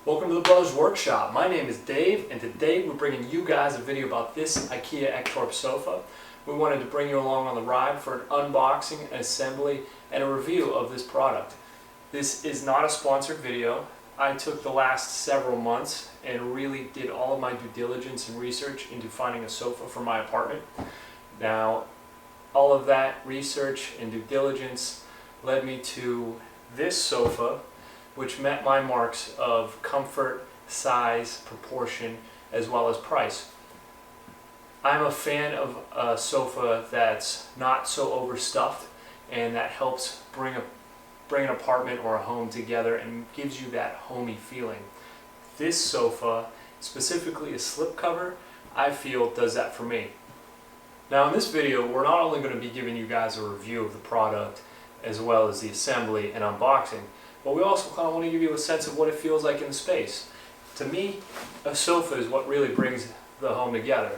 Welcome to the Brothers Workshop. My name is Dave, and today we're bringing you guys a video about this Ikea Ektorp sofa. We wanted to bring you along on the ride for an unboxing, an assembly, and a review of this product. This is not a sponsored video. I took the last several months and really did all of my due diligence and research into finding a sofa for my apartment. Now, all of that research and due diligence led me to this sofa, which met my marks of comfort, size, proportion, as well as price. I'm a fan of a sofa that's not so overstuffed and that helps bring an apartment or a home together and gives you that homey feeling. This sofa, specifically a slipcover, I feel does that for me. Now in this video, we're not only going to be giving you guys a review of the product as well as the assembly and unboxing, but we also kind of want to give you a sense of what it feels like in space. To me, a sofa is what really brings the home together.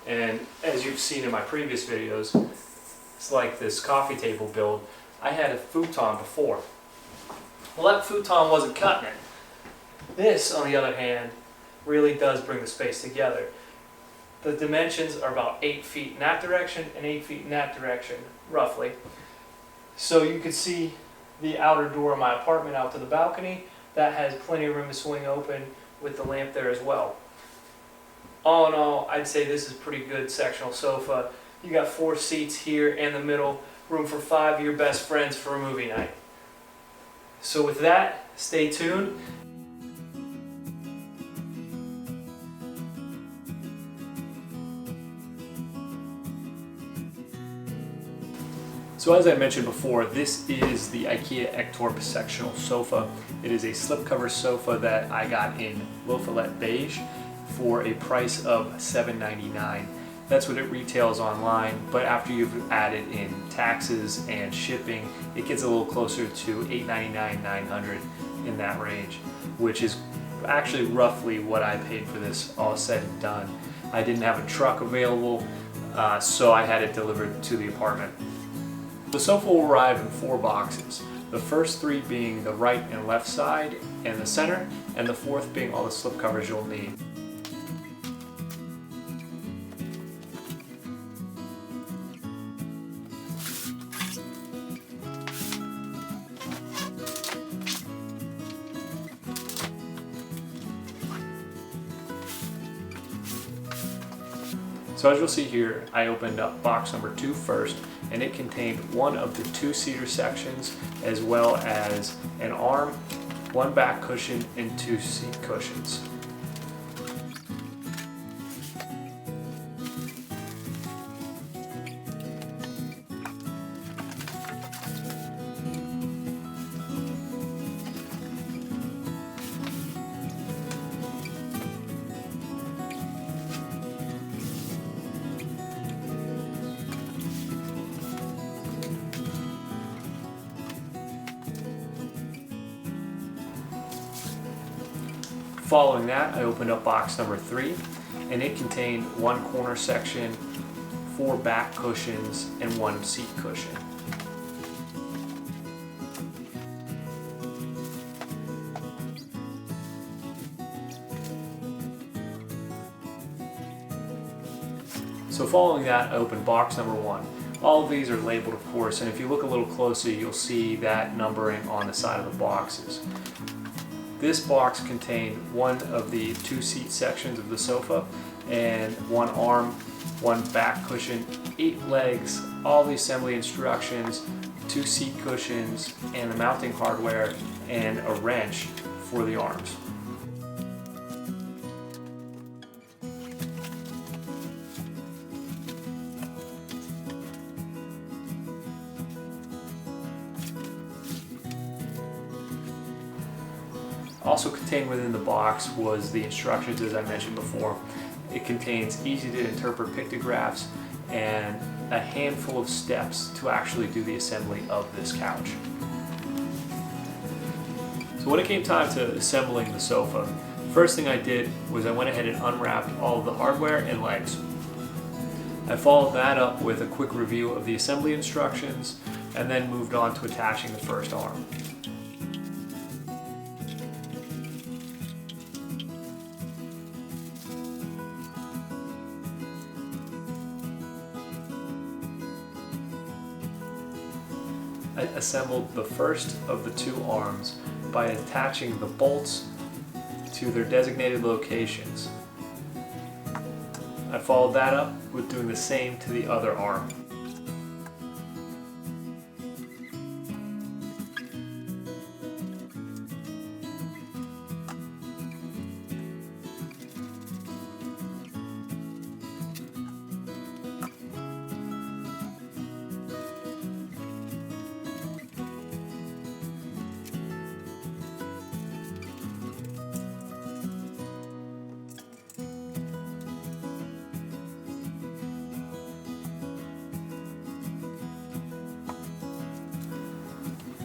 And as you've seen in my previous videos, it's like this coffee table build. I had a futon before. Well, that futon wasn't cutting it. This, on the other hand, really does bring the space together. The dimensions are about 8 feet in that direction and 8 feet in that direction, roughly. So you can see the outer door of my apartment out to the balcony. That has plenty of room to swing open with the lamp there as well. All in all, I'd say this is a pretty good sectional sofa. You got 4 seats here in the middle, room for 5 of your best friends for a movie night. So with that, stay tuned. So as I mentioned before, this is the Ikea Ektorp sectional sofa. It is a slipcover sofa that I got in Lofolet beige for a price of $7.99. That's what it retails online, but after you've added in taxes and shipping, it gets a little closer to $8.99, $900 in that range, which is actually roughly what I paid for this all said and done. I didn't have a truck available, so I had it delivered to the apartment. The sofa will arrive in 4 boxes, the first 3 being the right and left side and the center, and the 4th being all the slipcovers you'll need. So as you'll see here, I opened up box number 2 first, and it contained one of the 2-seater sections, as well as an arm, 1 back cushion, and 2 seat cushions. Following that, I opened up box number 3, and it contained 1 corner section, 4 back cushions, and 1 seat cushion. So following that, I opened box number 1. All of these are labeled, of course, and if you look a little closer, you'll see that numbering on the side of the boxes. This box contained 1 of the 2-seat sections of the sofa, and 1 arm, 1 back cushion, 8 legs, all the assembly instructions, 2 seat cushions, and the mounting hardware, and a wrench for the arms. Also contained within the box was the instructions, as I mentioned before. It contains easy to interpret pictographs and a handful of steps to actually do the assembly of this couch. So when it came time to assembling the sofa, the first thing I did was I went ahead and unwrapped all of the hardware and legs. I followed that up with a quick review of the assembly instructions and then moved on to attaching the first arm. assembled the first of the two arms by attaching the bolts to their designated locations. I followed that up with doing the same to the other arm.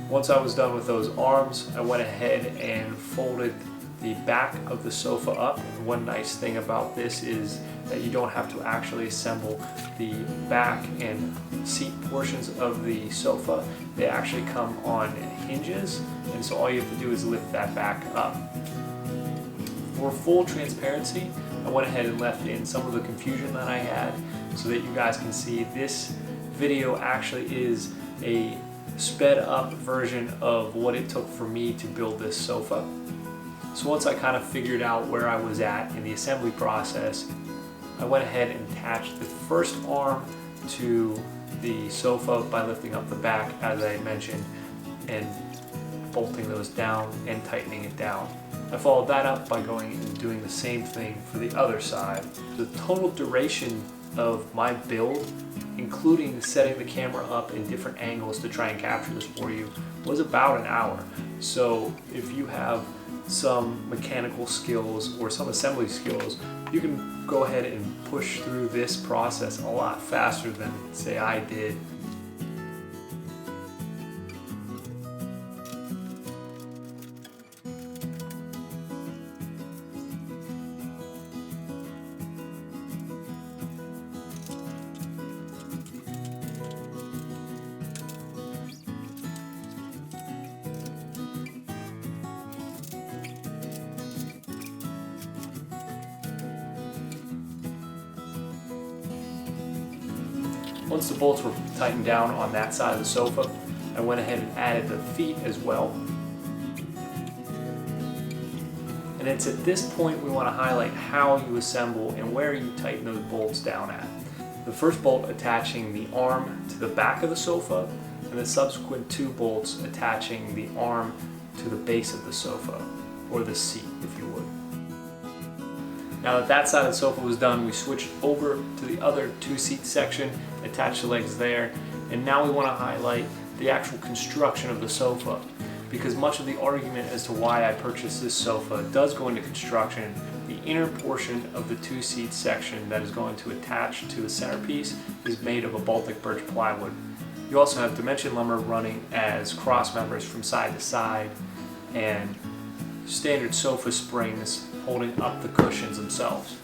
Once I was done with those arms, I went ahead and folded the back of the sofa up. And one nice thing about this is that you don't have to actually assemble the back and seat portions of the sofa. They actually come on hinges, and so all you have to do is lift that back up. For full transparency, I went ahead and left in some of the confusion that I had so that you guys can see this video actually is a sped up version of what it took for me to build this sofa. So once I kind of figured out where I was at in the assembly process, I went ahead and attached the first arm to the sofa by lifting up the back, as I mentioned, and bolting those down and tightening it down. I followed that up by going and doing the same thing for the other side. The total duration of my build, including setting the camera up in different angles to try and capture this for you, was about an hour. So if you have some mechanical skills or some assembly skills, you can go ahead and push through this process a lot faster than, say, I did. Once the bolts were tightened down on that side of the sofa, I went ahead and added the feet as well. And it's at this point we want to highlight how you assemble and where you tighten those bolts down at. The first bolt attaching the arm to the back of the sofa, and the subsequent two bolts attaching the arm to the base of the sofa, or the seat if you would. Now that that side of the sofa was done, we switched over to the other two-seat section, attached the legs there, and now we want to highlight the actual construction of the sofa, because much of the argument as to why I purchased this sofa does go into construction. The inner portion of the two-seat section that is going to attach to the centerpiece is made of a Baltic birch plywood. You also have dimension lumber running as cross members from side to side, and standard sofa springs holding up the cushions themselves.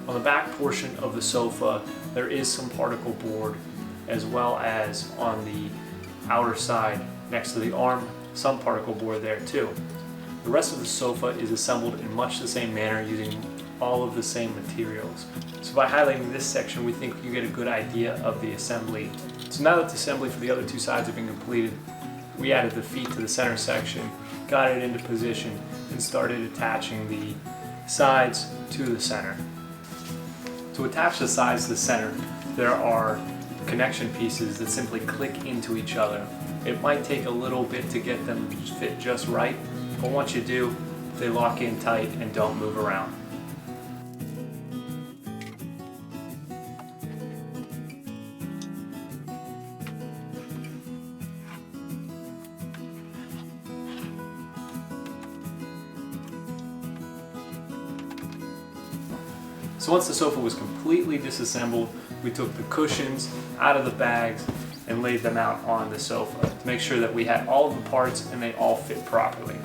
On the back portion of the sofa, there is some particle board, as well as on the outer side next to the arm, some particle board there too. The rest of the sofa is assembled in much the same manner using all of the same materials. So by highlighting this section, we think you get a good idea of the assembly. So now that the assembly for the other two sides have been completed, we added the feet to the center section, got it into position, and started attaching the sides to the center. To attach the sides to the center, there are connection pieces that simply click into each other. It might take a little bit to get them to fit just right, but once you do, they lock in tight and don't move around. So once the sofa was completely disassembled, we took the cushions out of the bags and laid them out on the sofa to make sure that we had all of the parts and they all fit properly.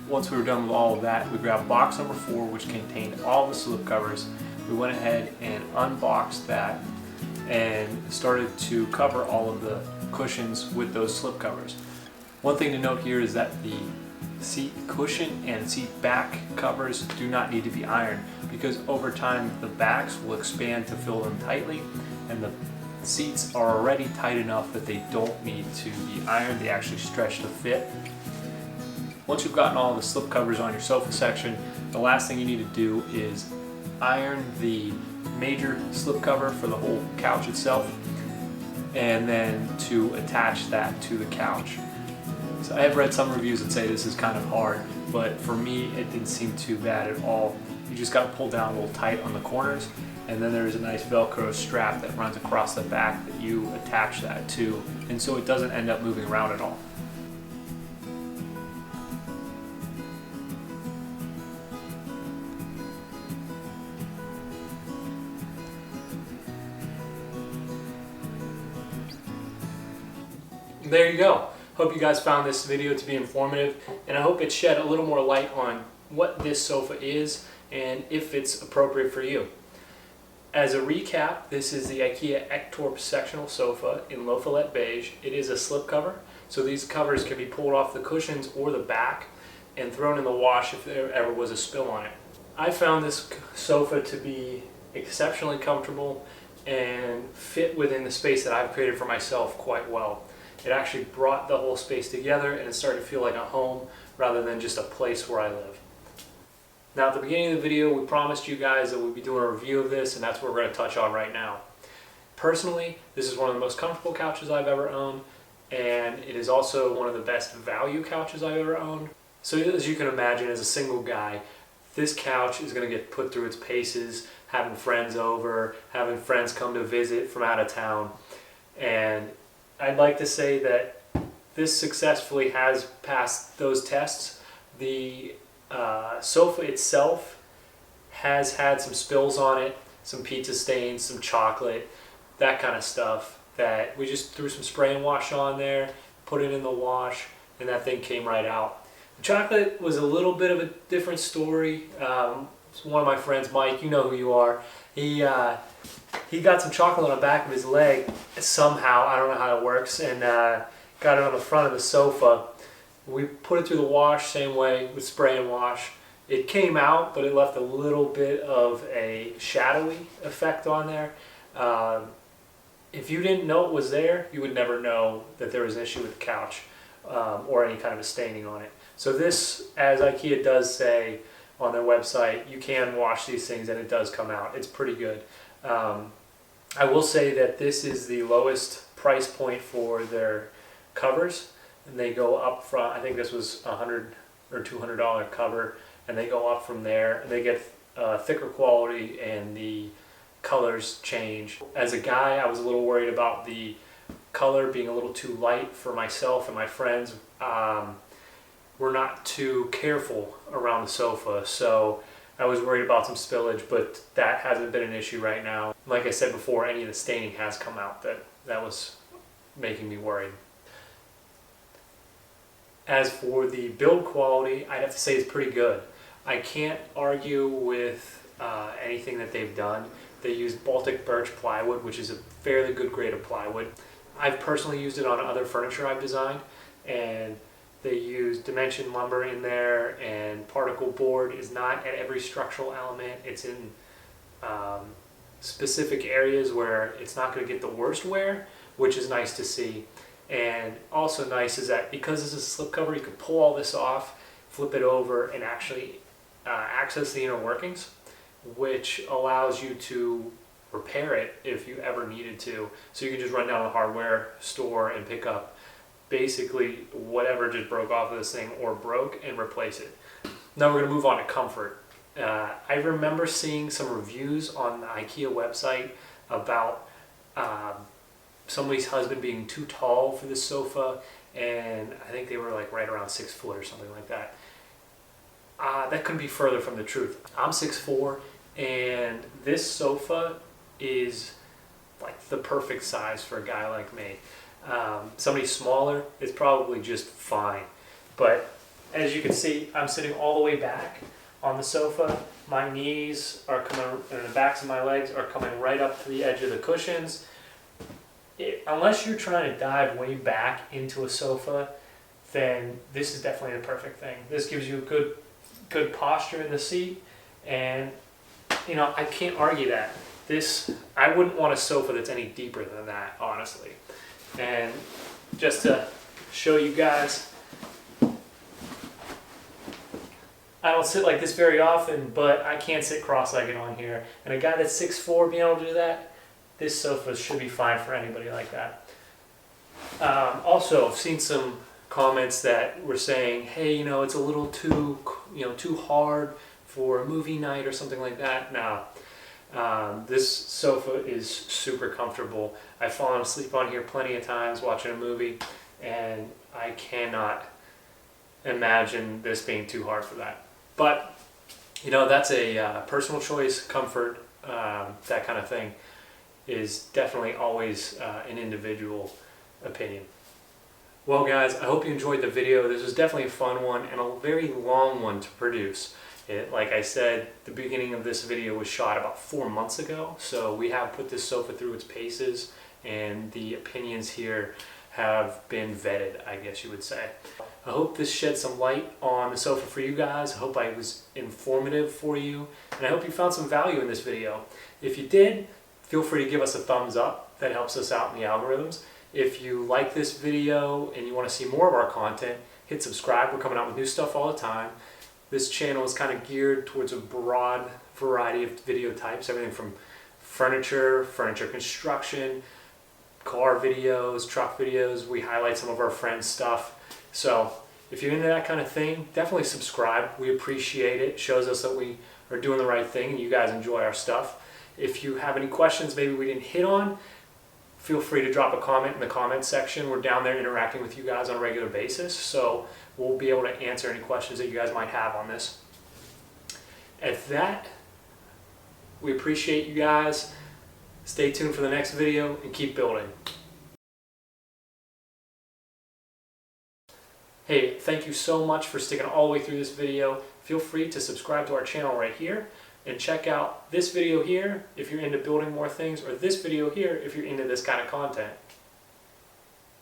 Once we were done with all of that, we grabbed box number 4, which contained all the slip covers. We went ahead and unboxed that and started to cover all of the cushions with those slip covers. One thing to note here is that the seat cushion and seat back covers do not need to be ironed, because over time the backs will expand to fill them tightly, and the seats are already tight enough that they don't need to be ironed. They actually stretch to fit. Once you've gotten all the slip covers on your sofa section, the last thing you need to do is iron the major slip cover for the whole couch itself, and then to attach that to the couch. So I have read some reviews that say this is kind of hard, but for me it didn't seem too bad at all. You just got to pull down a little tight on the corners, and then there's a nice Velcro strap that runs across the back that you attach that to, and so it doesn't end up moving around at all. There you go. Hope you guys found this video to be informative, and I hope it shed a little more light on what this sofa is and if it's appropriate for you. As a recap, this is the Ikea Ektorp sectional sofa in low fillet beige. It is a slip cover, so these covers can be pulled off the cushions or the back and thrown in the wash if there ever was a spill on it. I found this sofa to be exceptionally comfortable and fit within the space that I've created for myself quite well. It actually brought the whole space together, and it started to feel like a home rather than just a place where I live. Now, at the beginning of the video, we promised you guys that we'd be doing a review of this, and that's what we're going to touch on right now. Personally, this is one of the most comfortable couches I've ever owned, and it is also one of the best value couches I've ever owned. So as you can imagine, as a single guy, this couch is going to get put through its paces, having friends over, having friends come to visit from out of town, and I'd like to say that this successfully has passed those tests. The sofa itself has had some spills on it, some pizza stains, some chocolate, that kind of stuff, that we just threw some spray and wash on there, put it in the wash, and that thing came right out. The chocolate was a little bit of a different story. One of my friends, Mike, you know who you are, he got some chocolate on the back of his leg somehow, I don't know how it works, and got it on the front of the sofa. We put it through the wash, same way, with spray and wash. It came out, but it left a little bit of a shadowy effect on there. If you didn't know it was there, you would never know that there was an issue with the couch or any kind of a staining on it. So this, as Ikea does say on their website, you can wash these things and it does come out. It's pretty good. I will say that this is the lowest price point for their covers, and they go up from, I think this was $100 or $200 cover, and they go up from there, and they get thicker quality and the colors change. As a guy, I was a little worried about the color being a little too light for myself and my friends. We're not too careful around the sofa, so I was worried about some spillage, but that hasn't been an issue right now. Like I said before, any of the staining has come out. That was making me worried. As for the build quality, I'd have to say it's pretty good. I can't argue with anything that they've done. They use Baltic birch plywood, which is a fairly good grade of plywood. I've personally used it on other furniture I've designed, and they use dimension lumber in there, and particle board is not at every structural element. It's in specific areas where it's not going to get the worst wear, which is nice to see. And also nice is that because this is a slipcover, you can pull all this off, flip it over, and actually access the inner workings, which allows you to repair it if you ever needed to. So you can just run down to the hardware store and pick up basically whatever just broke off of this thing or broke and replace it. Now we're going to move on to comfort. I remember seeing some reviews on the Ikea website about somebody's husband being too tall for this sofa, and I think they were like right around 6 foot or something like that. That couldn't be further from the truth. I'm 6'4", and this sofa is like the perfect size for a guy like me. Somebody smaller is probably just fine, but as you can see, I'm sitting all the way back on the sofa. My knees are coming, and the backs of my legs are coming right up to the edge of the cushions. unless you're trying to dive way back into a sofa, then this is definitely the perfect thing. This gives you a good posture in the seat, and you know, I can't argue that. I wouldn't want a sofa that's any deeper than that, honestly. And just to show you guys, I don't sit like this very often, but I can't sit cross-legged on here. And a guy that's 6'4" being able to do that, this sofa should be fine for anybody like that. Also, I've seen some comments that were saying, hey, you know, it's a little too, too hard for a movie night or something like that. No, this sofa is super comfortable. I've fallen asleep on here plenty of times watching a movie, and I cannot imagine this being too hard for that. But, you know, that's a personal choice. Comfort, that kind of thing, is definitely always an individual opinion. Well guys, I hope you enjoyed the video. This was definitely a fun one and a very long one to produce. Like I said, the beginning of this video was shot about 4 months ago, so we have put this sofa through its paces, and the opinions here have been vetted, I guess you would say. I hope this shed some light on the sofa for you guys. I hope I was informative for you, and I hope you found some value in this video. If you did, feel free to give us a thumbs up. That helps us out in the algorithms. If you like this video and you want to see more of our content, hit subscribe. We're coming out with new stuff all the time. This channel is kind of geared towards a broad variety of video types, everything from furniture construction, car videos, truck videos. We highlight some of our friends' stuff. So if you're into that kind of thing, definitely subscribe. We appreciate it. It shows us that we are doing the right thing and you guys enjoy our stuff. If you have any questions maybe we didn't hit on, feel free to drop a comment in the comment section. We're down there interacting with you guys on a regular basis, so we'll be able to answer any questions that you guys might have on this. At that, we appreciate you guys. Stay tuned for the next video and keep building. Hey, thank you so much for sticking all the way through this video. Feel free to subscribe to our channel right here and check out this video here if you're into building more things, or this video here if you're into this kind of content.